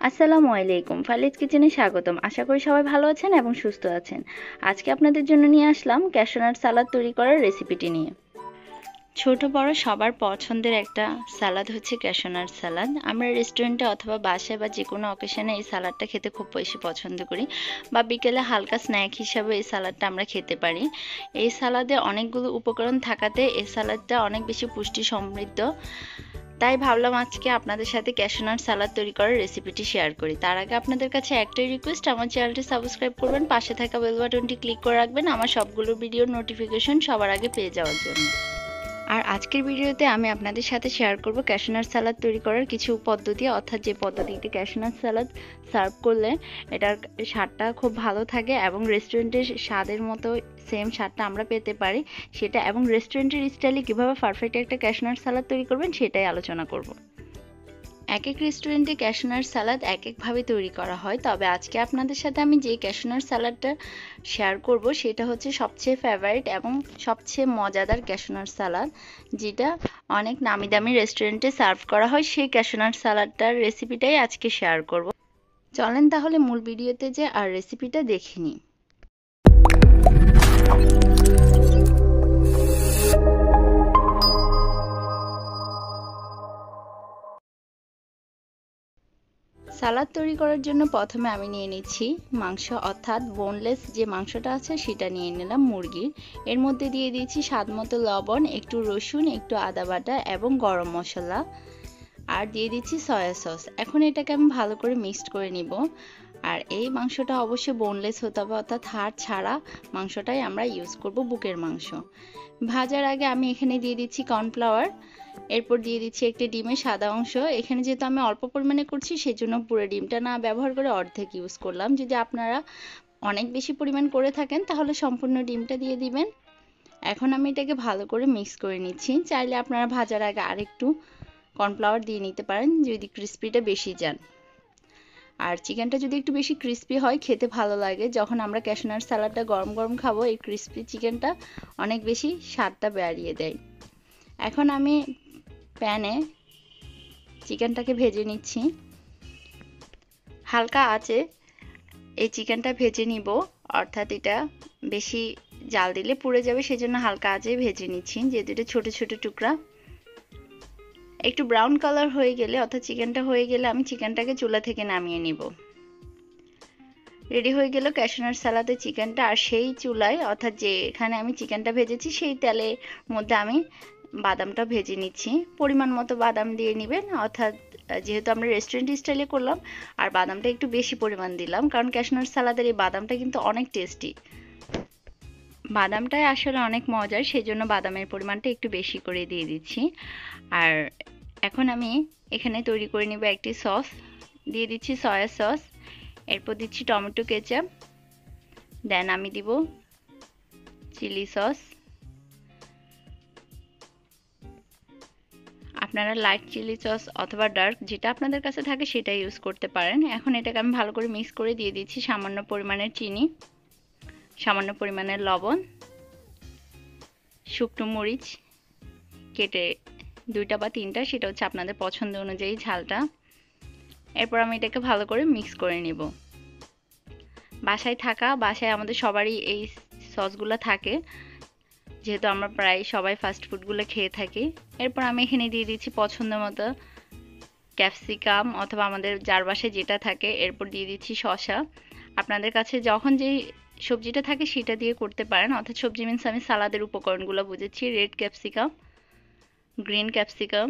আসসালামু আলাইকুম, ফালিজ কিচেনে স্বাগতম। আশা করি সবাই ভালো আছেন এবং সুস্থ আছেন। আজকে আপনাদের জন্য নিয়ে আসলাম ক্যাশনাট সালাদ তৈরি করার রেসিপিটি নিয়ে। ছোট বড় সবার পছন্দের একটা সালাদ হচ্ছে ক্যাশনাট সালাদ। আমরা রেস্টুরেন্টে অথবা বাসায় বা যে কোনো অকেশনে এই সালাদটা খেতে খুব বেশি পছন্দ করি, বা বিকেলে হালকা স্ন্যাক হিসাবে এই সালাদটা আমরা খেতে পারি। এই সালাদে অনেকগুলো উপকরণ থাকাতে এই সালাদটা অনেক বেশি পুষ্টি সমৃদ্ধ। তাই ভাবলাম আজকে আপনাদের সাথে ক্যাশনাট সালাদ তৈরি করার রেসিপিটি শেয়ার করি। তার আগে আপনাদের কাছে একটাই রিকোয়েস্ট, আমার চ্যানেলটি সাবস্ক্রাইব করবেন, পাশে থাকা বেল বাটনটি ক্লিক করে রাখবেন আমার সবগুলো ভিডিওর নোটিফিকেশন সবার আগে পেয়ে যাওয়ার জন্য। আর আজকের ভিডিওতে আমি আপনাদের সাথে শেয়ার করব ক্যাশনাট সালাদ তৈরি করার কিছু পদ্ধতি, অর্থাৎ যে পদ্ধতিতে ক্যাশনাট সালাদ সার্ভ করলে এটার স্বাদটা খুব ভালো থাকে এবং রেস্টুরেন্টের স্বাদের মতো সেম স্বাদটা আমরা পেতে পারি সেটা, এবং রেস্টুরেন্টের স্টাইলে কীভাবে পারফেক্ট একটা ক্যাশনাট সালাদ তৈরি করবেন সেটাই আলোচনা করব। এক এক রেস্টুরেন্টে ক্যাশনাট সালাদ এক একভাবে তৈরি করা হয়, তবে আজকে আপনাদের সাথে আমি যে ক্যাশনাট সালাদটা শেয়ার করব সেটা হচ্ছে সবচেয়ে ফেভারিট এবং সবচেয়ে মজাদার ক্যাশনাট সালাদ, যেটা অনেক নামি দামি রেস্টুরেন্টে সার্ভ করা হয়। সেই ক্যাশনাট সালাদটার রেসিপিটাই আজকে শেয়ার করব। চলেন তাহলে মূল ভিডিওতে যে আর রেসিপিটা দেখে নিই। সালাদ তৈরি করার জন্য প্রথমে আমি নিয়ে নিচ্ছি মাংস, অর্থাৎ বোনলেস যে মাংসটা আছে সেটা নিয়ে নিলাম মুরগির। এর মধ্যে দিয়ে দিয়েছি স্বাদ মতো লবণ, একটু রসুন, একটু আদা বাটা এবং গরম মশলা, আর দিয়ে দিচ্ছি সয়া সস। এখন এটাকে আমি ভালো করে মিক্সড করে নিব। আর এই মাংসটা অবশ্যই বোনলেস হতে হবে, অর্থাৎ হাড় ছাড়া মাংসটাই আমরা ইউজ করব, বুকের মাংস। ভাজার আগে আমি এখানে দিয়ে দিচ্ছি কর্নফ্লাওয়ার, এরপর দিয়ে দিচ্ছি একটি ডিমের সাদা অংশ। এখানে যেহেতু আমি অল্প পরিমাণে করছি সেজন্য পুরো ডিমটা না ব্যবহার করে অর্ধেক ইউজ করলাম। যদি আপনারা অনেক বেশি পরিমাণ করে থাকেন তাহলে সম্পূর্ণ ডিমটা দিয়ে দিবেন। এখন আমি এটাকে ভালো করে মিক্স করে নিচ্ছি। চাইলে আপনারা ভাজার আগে আরেকটু কর্নফ্লাওয়ার দিয়ে নিতে পারেন যদি ক্রিস্পিটা বেশি যান। আর চিকেনটা যদি একটু বেশি ক্রিস্পি হয় খেতে ভালো লাগে। যখন আমরা ক্যাশনাট সালাডটা গরম গরম খাবো, এই ক্রিস্পি চিকেনটা অনেক বেশি স্বাদটা বাড়িয়ে দেয়। এখন আমি প্যানে চিকেনটাকে ভেজে নিচ্ছি। হালকা আঁচে এই চিকেনটা ভেজে নিব, অর্থাৎ এটা বেশি জাল দিলে পুড়ে যাবে, সেজন্য হালকা আঁচে ভেজে নিচ্ছি। যেহেতু এটা ছোট ছোট টুকরা, একটু ব্রাউন কালার হয়ে গেলে অর্থাৎ চিকেনটা হয়ে গেলে আমি চিকেনটাকে চুলা থেকে নামিয়ে নিব। রেডি হয়ে গেল ক্যাশনাট সালাদের চিকেনটা। আর সেই চুলায় অর্থাৎ যেখানে আমি চিকেনটা ভেজেছি সেই তেলের মধ্যে আমি বাদামটা ভেজে নিচ্ছি। পরিমাণ মতো বাদাম দিয়ে নেবেন, অর্থাৎ যেহেতু আমরা রেস্টুরেন্ট স্টাইলে করলাম আর বাদামটা একটু বেশি পরিমাণ দিলাম, কারণ ক্যাশনাট সালাদের এই বাদামটা কিন্তু অনেক টেস্টি। বাদামটাই আসলে অনেক মজার, সেই জন্য বাদামের পরিমাণটা একটু বেশি করে দিয়ে দিচ্ছি। আর এখন আমি এখানে তৈরি করে নেব একটি সস। দিয়ে দিচ্ছি সয়া সস, এরপর দিচ্ছি টমেটো কেচাপ, দেন আমি দিব চিলি সস। আপনারা লাইট চিলি সস অথবা ডার্ক যেটা আপনাদের কাছে থাকে সেটা ইউজ করতে পারেন। এখন এটাকে আমি ভালো করে মিক্স করে দিয়ে দিচ্ছি সামান্য পরিমাণের চিনি, সামান্য পরিমাণের লবণ, শুকনো মরিচ কেটে 2টা বা 3টা, সেটা হচ্ছে আপনাদের পছন্দ অনুযায়ী ঝালটা। এরপর আমি এটাকে ভালো করে মিক্স করে নিব। বাসায় আমাদের সবারই এই সসগুলো থাকে, যেহেতু আমরা প্রায় সবাই ফাস্ট ফুডগুলো খেয়ে থাকি। এরপর আমি এখানে দিয়ে দিচ্ছি পছন্দ মতো ক্যাপসিকাম অথবা আমাদের যার বাসায় যেটা থাকে। এরপর দিয়ে দিচ্ছি শসা। আপনাদের কাছে যখন যে সবজিটা থাকে সেটা দিয়ে করতে পারেন, অর্থাৎ সবজি মিন্স আমি সালাদের উপকরণগুলো বুঝেছি। রেড ক্যাপসিকাম, গ্রিন ক্যাপসিকাম,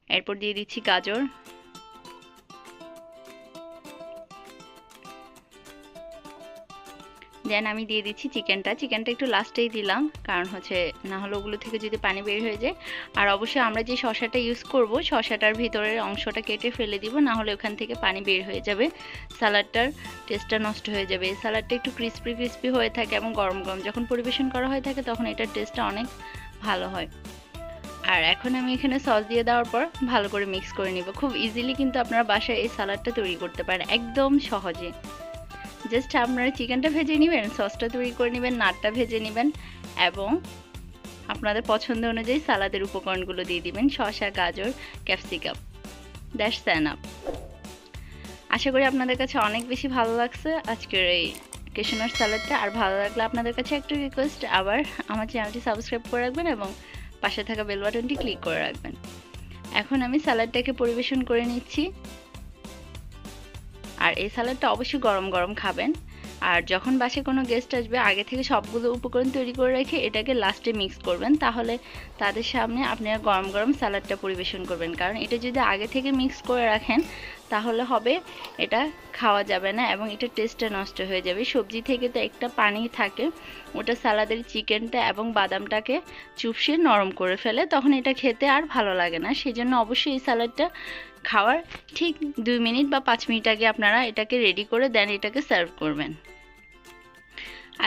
এরপর দিয়ে দিচ্ছি গাজর, দেন আমি দিয়ে দিচ্ছি চিকেনটা একটু লাস্টেই দিলাম, কারণ হচ্ছে না হলে ওগুলো থেকে যদি পানি বের হয়ে যায়। আর অবশ্যই আমরা যে শসাটা ইউজ করব শসাটার ভিতরের অংশটা কেটে ফেলে দিব, না হলে ওখান থেকে পানি বের হয়ে যাবে, সালাডটার টেস্টটা নষ্ট হয়ে যাবে। এই সালাডটা একটু ক্রিস্পি হয়ে থাকে এবং গরম গরম যখন পরিবেশন করা হয়ে থাকে তখন এটার টেস্টটা অনেক ভালো হয়। আর এখন আমি এখানে সস দিয়ে দেওয়ার পর ভালো করে মিক্স করে নিব। খুব ইজিলি কিন্তু আপনারা বাসায় এই সালাডটা তৈরি করতে পারেন একদম সহজে। জাস্ট আপনারা চিকেনটা ভেজে নেবেন, সসটা তৈরি করে নেবেন, নাটটা ভেজে নেবেন এবং আপনাদের পছন্দ অনুযায়ী সালাদের উপকরণগুলো দিয়ে দিবেন, শসা, গাজর, ক্যাপসিকাম। That's enough. আশা করি আপনাদের কাছে অনেক বেশি ভালো লাগছে আজকের এই ক্যাশিউ নাট সালাদটা। আর ভালো লাগলে আপনাদের কাছে একটা রিকোয়েস্ট, আবার আমার চ্যানেলটি সাবস্ক্রাইব করে রাখবেন এবং পাশে থাকা বেল বাটনটি ক্লিক করে রাখবেন। এখন আমি সালাদটাকে পরিবেশন করে নিচ্ছি। আর এই সালাদটা অবশ্যই গরম গরম খাবেন। আর যখন বাসায় কোনো গেস্ট আসবে আগে থেকে সবগুলো উপকরণ তৈরি করে রেখে এটাকে লাস্টে মিক্স করবেন, তাহলে তাদের সামনে আপনারা গরম গরম সালাদটা পরিবেশন করবেন। কারণ এটা যদি আগে থেকে মিক্স করে রাখেন তাহলে হবে এটা খাওয়া যাবে না এবং এটা টেস্টটা নষ্ট হয়ে যাবে। সবজি থেকে তো একটা পানি থাকে, ওটা সালাদের চিকেনটা এবং বাদামটাকে চুপসে নরম করে ফেলে, তখন এটা খেতে আর ভালো লাগে না। সেজন্য অবশ্যই এই সালাদটা খাওয়ার ঠিক 2 মিনিট বা 5 মিনিট আগে আপনারা এটাকে রেডি করে দেন এটাকে সার্ভ করবেন।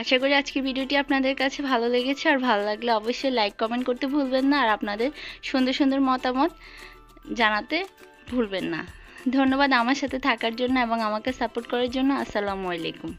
আশা করি আজকের ভিডিওটি আপনাদের কাছে ভালো লেগেছে। আর ভালো লাগলে অবশ্যই লাইক কমেন্ট করতে ভুলবেন না, আর আপনাদের সুন্দর সুন্দর মতামত জানাতে ভুলবেন না। ধন্যবাদ আমার সাথে থাকার জন্য এবং আমাকে সাপোর্ট করার জন্য। আসসালামু আলাইকুম।